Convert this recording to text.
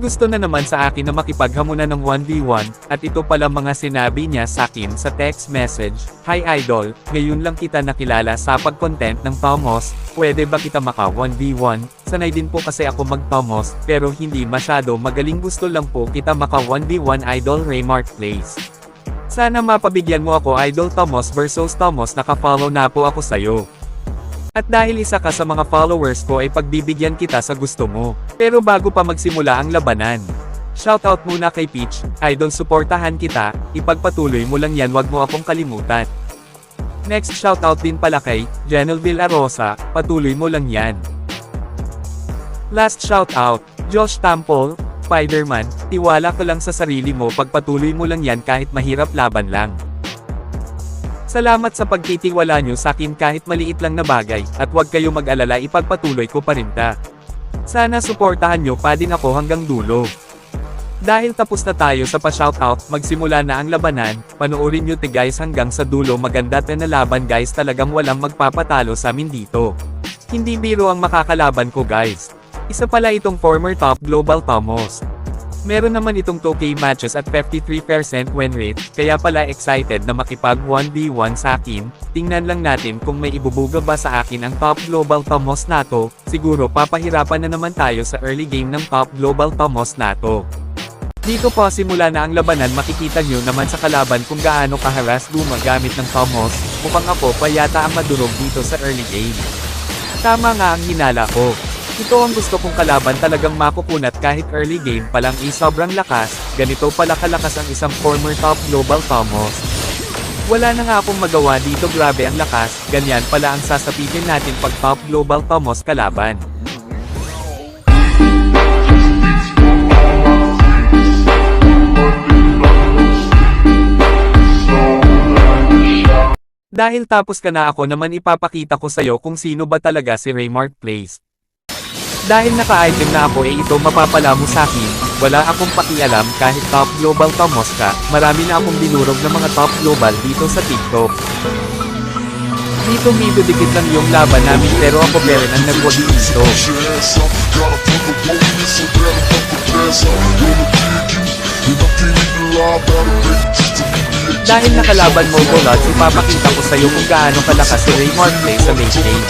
Gusto na naman sa akin na makipaghamunan ng 1v1, at ito pala mga sinabi niya sa akin sa text message, "Hi Idol, ngayon lang kita nakilala sa pag-content ng Tomos, pwede ba kita maka 1v1? Sanay din po kasi ako mag-Tomos, pero hindi masyado magaling, gusto lang po kita maka 1v1 Idol Raymart Plays. Sana mapabigyan mo ako Idol Tomos versus Tomos, naka-follow na po ako sayo. At dahil isa ka sa mga followers ko ay pagbibigyan kita sa gusto mo. Pero bago pa magsimula ang labanan, shoutout muna kay Peach, Idol suportahan kita, ipagpatuloy mo lang yan, wag mo akong kalimutan. Next shoutout din pala kay Janel Villarosa, patuloy mo lang yan. Last shoutout, Josh Tampol, Spiderman, tiwala ka lang sa sarili mo, pagpatuloy mo lang yan kahit mahirap, laban lang. Salamat sa pagtitiwala nyo sa akin kahit maliit lang na bagay, at huwag kayo mag-alala, ipagpatuloy ko pa rin ta. Sana suportahan nyo pa din ako hanggang dulo. Dahil tapos na tayo sa pa-shoutout, magsimula na ang labanan, panoorin nyo guys hanggang sa dulo, maganda na laban guys, talagang walang magpapatalo sa amin dito. Hindi biro ang makakalaban ko guys. Isa pala itong former top global Tomos. Meron naman itong 2K matches at 53% win rate, kaya pala excited na makipag 1v1 sa akin. Tingnan lang natin kung may ibubuga ba sa akin ang top global Tomos na to. Siguro papahirapan na naman tayo sa early game ng top global Tomos na to. Dito po simula na ang labanan, makikita nyo naman sa kalaban kung gaano kaharas gumagamit ng Tomos. Mukhang ako pa yata ang madurog dito sa early game. Tama nga ang hinala ko. Ito ang gusto kong kalaban, talagang makukunat kahit early game pa lang sobrang lakas, ganito pala kalakas ang isang former top global Tomos. Wala na nga akong magawa dito, grabe ang lakas, ganyan pala ang sasapitin natin pag top global Tomos kalaban. Dahil tapos ka na, ako naman ipapakita ko sa'yo kung sino ba talaga si Raymart Plays. Dahil naka-item na ako ito mapapala mo sa akin, wala akong pakialam kahit top global Tomos ka, marami na akong binurog ng mga top global dito sa TikTok. Dito medyo dikit lang yung laban namin, pero ako pa rin ang nagwagi dito. Dahil nakalaban mo ko lots, ipapakita ko sa'yo kung gaano kalakas si Raymart Plays sa late game.